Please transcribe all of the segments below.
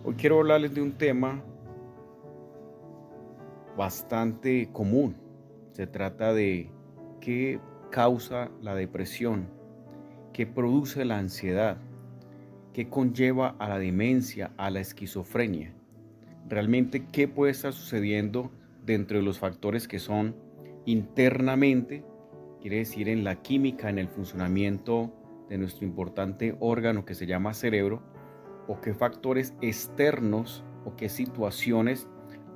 Hoy quiero hablarles de un tema bastante común. Se trata de qué causa la depresión, qué produce la ansiedad, qué conlleva a la demencia, a la esquizofrenia. Realmente, qué puede estar sucediendo dentro de los factores que son internamente, quiere decir en la química, en el funcionamiento de nuestro importante órgano que se llama cerebro, o qué factores externos o qué situaciones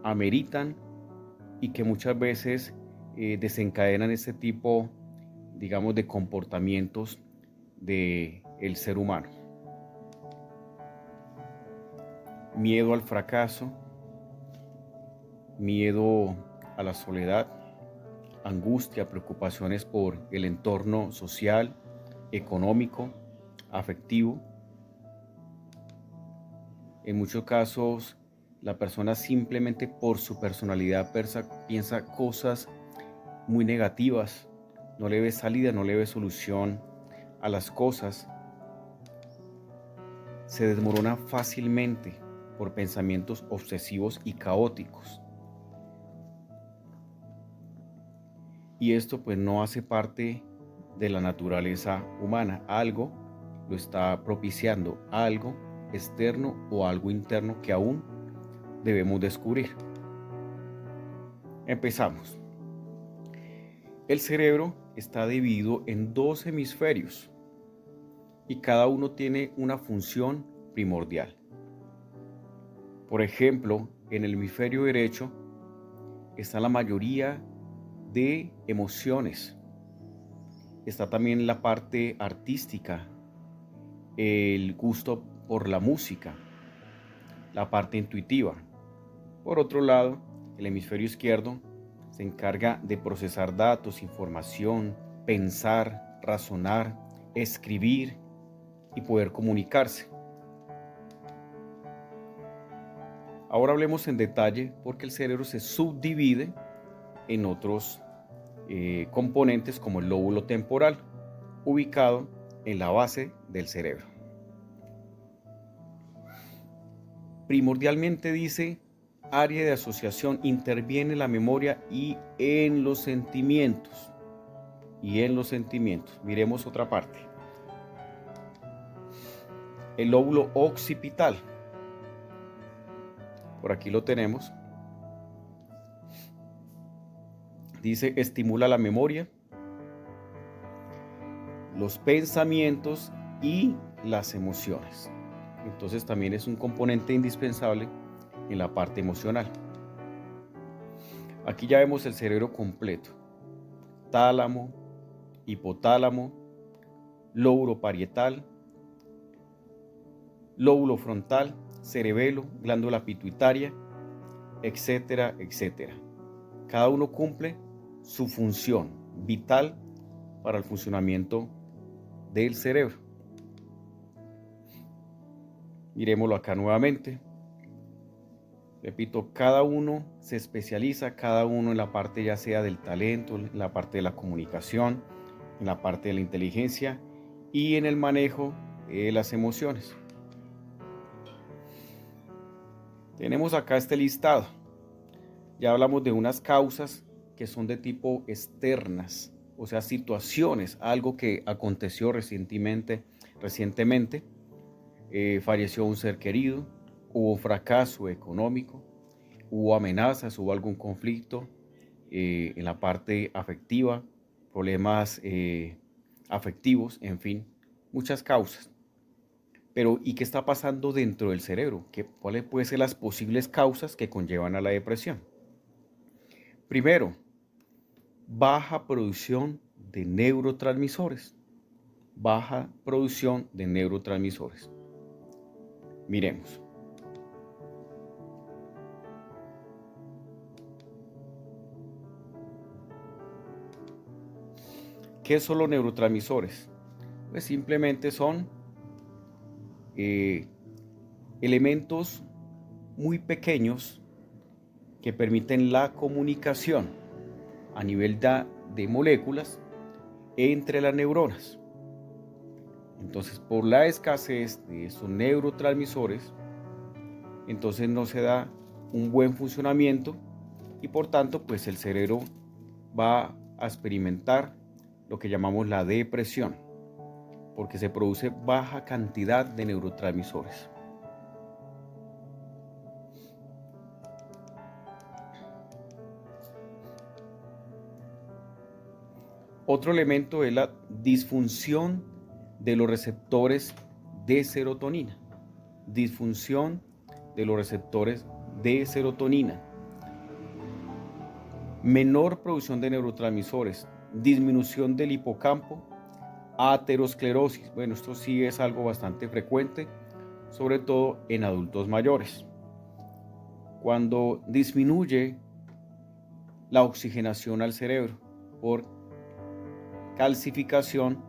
ameritan y que muchas veces desencadenan este tipo, digamos, de comportamientos del ser humano. Miedo al fracaso, miedo a la soledad, angustia, preocupaciones por el entorno social, económico, afectivo. En muchos casos, la persona simplemente por su personalidad piensa cosas muy negativas, no le ve salida, no le ve solución a las cosas, se desmorona fácilmente por pensamientos obsesivos y caóticos. Y esto pues no hace parte de la naturaleza humana, algo lo está propiciando, algo externo o algo interno que aún debemos descubrir. Empezamos. El cerebro está dividido en dos hemisferios y cada uno tiene una función primordial. Por ejemplo, en el hemisferio derecho está la mayoría de emociones. Está también la parte artística, el gusto por la música, la parte intuitiva. Por otro lado, el hemisferio izquierdo se encarga de procesar datos, información, pensar, razonar, escribir y poder comunicarse. Ahora hablemos en detalle porque el cerebro se subdivide en otros componentes como el lóbulo temporal, ubicado en la base del cerebro. Primordialmente dice, área de asociación, interviene en la memoria y en los sentimientos. Miremos otra parte. El lóbulo occipital. Por aquí lo tenemos. Dice, estimula la memoria, los pensamientos y las emociones. Entonces también es un componente indispensable en la parte emocional. Aquí ya vemos el cerebro completo. Tálamo, hipotálamo, lóbulo parietal, lóbulo frontal, cerebelo, glándula pituitaria, etcétera, etcétera. Cada uno cumple su función vital para el funcionamiento del cerebro. Miremoslo acá nuevamente. Repito, cada uno se especializa, cada uno en la parte ya sea del talento, en la parte de la comunicación, en la parte de la inteligencia y en el manejo de las emociones. Tenemos acá este listado. Ya hablamos de unas causas que son de tipo externas, o sea, situaciones, algo que aconteció recientemente, falleció un ser querido, hubo fracaso económico, hubo amenazas, hubo algún conflicto en la parte afectiva, problemas afectivos, en fin, muchas causas. Pero, ¿y qué está pasando dentro del cerebro? ¿Cuáles pueden ser las posibles causas que conllevan a la depresión? Primero, baja producción de neurotransmisores. Baja producción de neurotransmisores. Miremos. ¿Qué son los neurotransmisores? Pues simplemente son elementos muy pequeños que permiten la comunicación a nivel de moléculas entre las neuronas. Entonces, por la escasez de esos neurotransmisores, entonces no se da un buen funcionamiento y por tanto pues el cerebro va a experimentar lo que llamamos la depresión, porque se produce baja cantidad de neurotransmisores. Otro elemento es la disfunción de los receptores de serotonina. Disfunción de los receptores de serotonina. Menor producción de neurotransmisores, disminución del hipocampo, aterosclerosis. Bueno, esto sí es algo bastante frecuente, sobre todo en adultos mayores. Cuando disminuye la oxigenación al cerebro por calcificación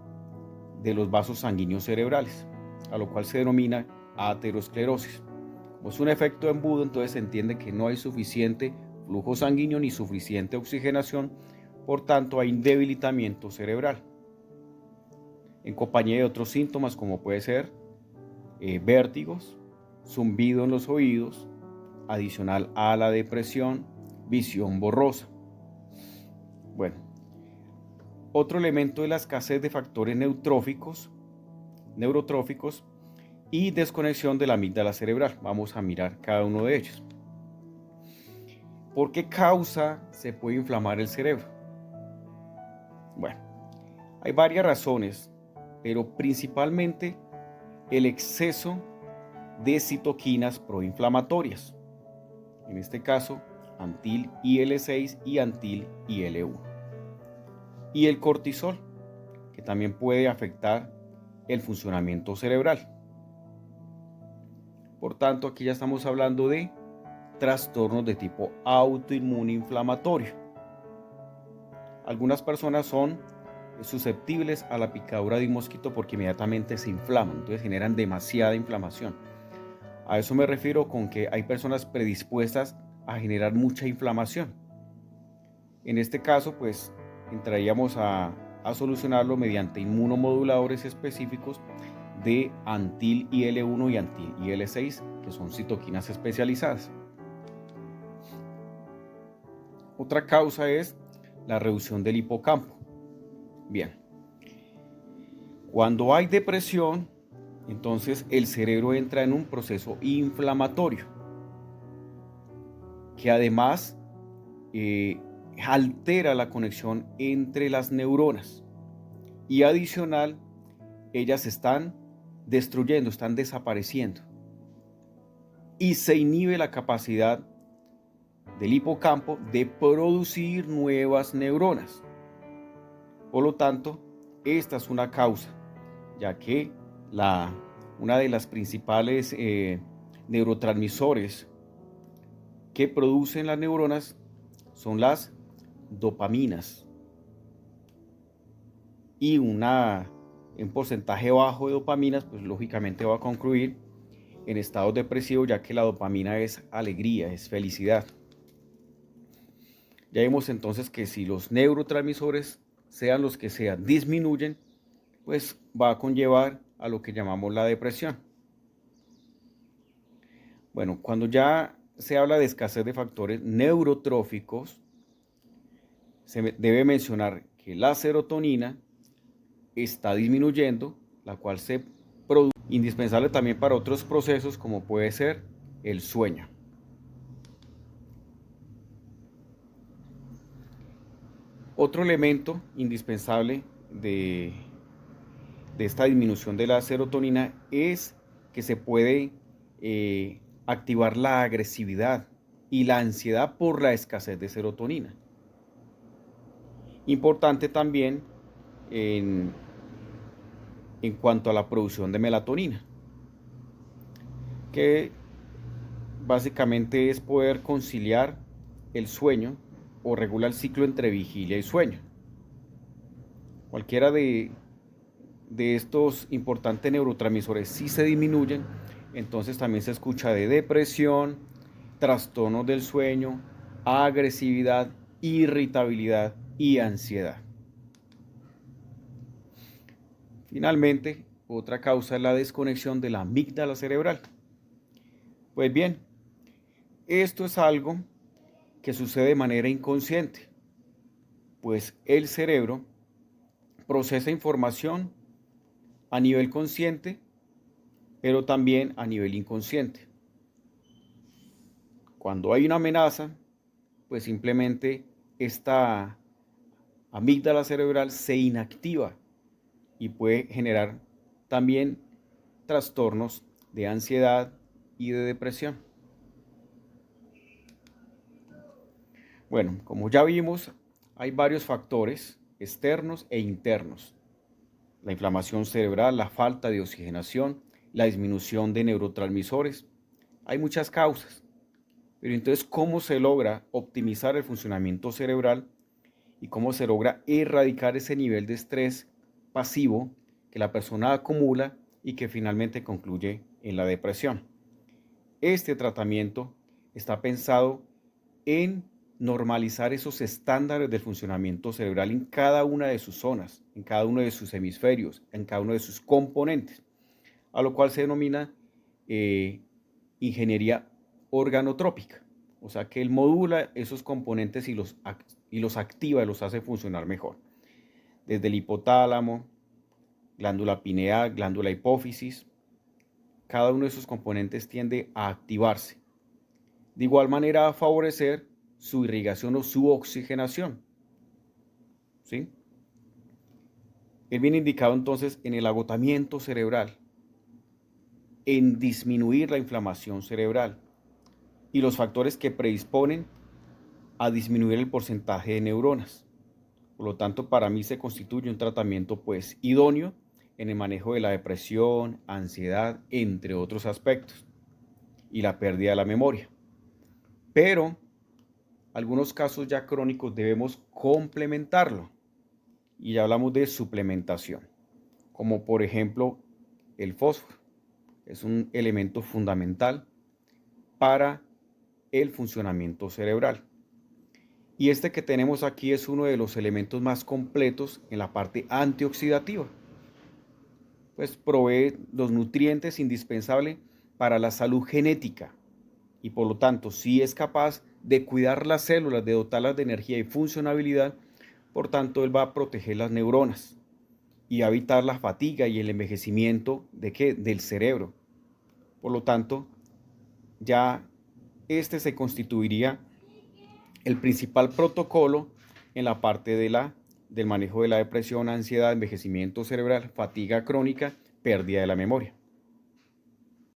de los vasos sanguíneos cerebrales, a lo cual se denomina aterosclerosis. Como es un efecto de embudo, entonces se entiende que no hay suficiente flujo sanguíneo ni suficiente oxigenación, por tanto hay un debilitamiento cerebral, en compañía de otros síntomas como puede ser vértigos, zumbido en los oídos, adicional a la depresión, visión borrosa. Bueno, otro elemento es la escasez de factores neurotróficos y desconexión de la amígdala cerebral. Vamos a mirar cada uno de ellos. ¿Por qué causa se puede inflamar el cerebro? Bueno, hay varias razones, pero principalmente el exceso de citoquinas proinflamatorias. En este caso, antil-IL6 y antil-IL1. Y el cortisol, que también puede afectar el funcionamiento cerebral. Por tanto, aquí ya estamos hablando de trastornos de tipo autoinmune inflamatorio. Algunas personas son susceptibles a la picadura de un mosquito porque inmediatamente se inflaman, entonces generan demasiada inflamación. A eso me refiero con que hay personas predispuestas a generar mucha inflamación. En este caso, pues, entraríamos a solucionarlo mediante inmunomoduladores específicos de antil-IL1 y antil-IL6, que son citoquinas especializadas. Otra causa es la reducción del hipocampo. Bien, cuando hay depresión, entonces el cerebro entra en un proceso inflamatorio que además altera la conexión entre las neuronas y adicional, ellas están destruyendo, están desapareciendo y se inhibe la capacidad del hipocampo de producir nuevas neuronas. Por lo tanto, esta es una causa, ya que una de las principales neurotransmisores que producen las neuronas son las dopaminas. Y un porcentaje bajo de dopaminas, pues lógicamente va a concluir en estados depresivos, ya que la dopamina es alegría, es felicidad. Ya vemos entonces que si los neurotransmisores, sean los que sean, disminuyen, pues va a conllevar a lo que llamamos la depresión. Bueno, cuando ya se habla de escasez de factores neurotróficos, se debe mencionar que la serotonina está disminuyendo, la cual se produce, indispensable también para otros procesos como puede ser el sueño. Otro elemento indispensable de esta disminución de la serotonina es que se puede activar la agresividad y la ansiedad por la escasez de serotonina. Importante también en cuanto a la producción de melatonina, que básicamente es poder conciliar el sueño o regular el ciclo entre vigilia y sueño. Cualquiera de estos importantes neurotransmisores, si se disminuyen, entonces también se escucha de depresión, trastornos del sueño, agresividad, irritabilidad y ansiedad. Finalmente, otra causa es la desconexión de la amígdala cerebral. Pues bien, esto es algo que sucede de manera inconsciente, pues el cerebro procesa información a nivel consciente, pero también a nivel inconsciente. Cuando hay una amenaza, pues simplemente esta amígdala cerebral se inactiva y puede generar también trastornos de ansiedad y de depresión. Bueno, como ya vimos, hay varios factores externos e internos. La inflamación cerebral, la falta de oxigenación, la disminución de neurotransmisores. Hay muchas causas. Pero entonces, ¿cómo se logra optimizar el funcionamiento cerebral y cómo se logra erradicar ese nivel de estrés pasivo que la persona acumula y que finalmente concluye en la depresión? Este tratamiento está pensado en normalizar esos estándares del funcionamiento cerebral en cada una de sus zonas, en cada uno de sus hemisferios, en cada uno de sus componentes, a lo cual se denomina eh, ingeniería organotrópica. O sea que él modula esos componentes y los activa y los hace funcionar mejor. Desde el hipotálamo, glándula pineal, glándula hipófisis, cada uno de esos componentes tiende a activarse. De igual manera a favorecer su irrigación o su oxigenación. ¿Sí? Él viene indicado entonces en el agotamiento cerebral, en disminuir la inflamación cerebral y los factores que predisponen a disminuir el porcentaje de neuronas. Por lo tanto, para mí se constituye un tratamiento pues idóneo en el manejo de la depresión, ansiedad, entre otros aspectos, y la pérdida de la memoria. Pero algunos casos ya crónicos debemos complementarlo y ya hablamos de suplementación, como por ejemplo el fósforo. Es un elemento fundamental para el funcionamiento cerebral. Y este que tenemos aquí es uno de los elementos más completos en la parte antioxidativa. Pues provee los nutrientes indispensables para la salud genética y por lo tanto sí es capaz de cuidar las células, de dotarlas de energía y funcionabilidad. Por tanto, él va a proteger las neuronas y a evitar la fatiga y el envejecimiento ¿de qué? Del cerebro. Por lo tanto, ya este se constituiría el principal protocolo en la parte del manejo de la depresión, ansiedad, envejecimiento cerebral, fatiga crónica, pérdida de la memoria.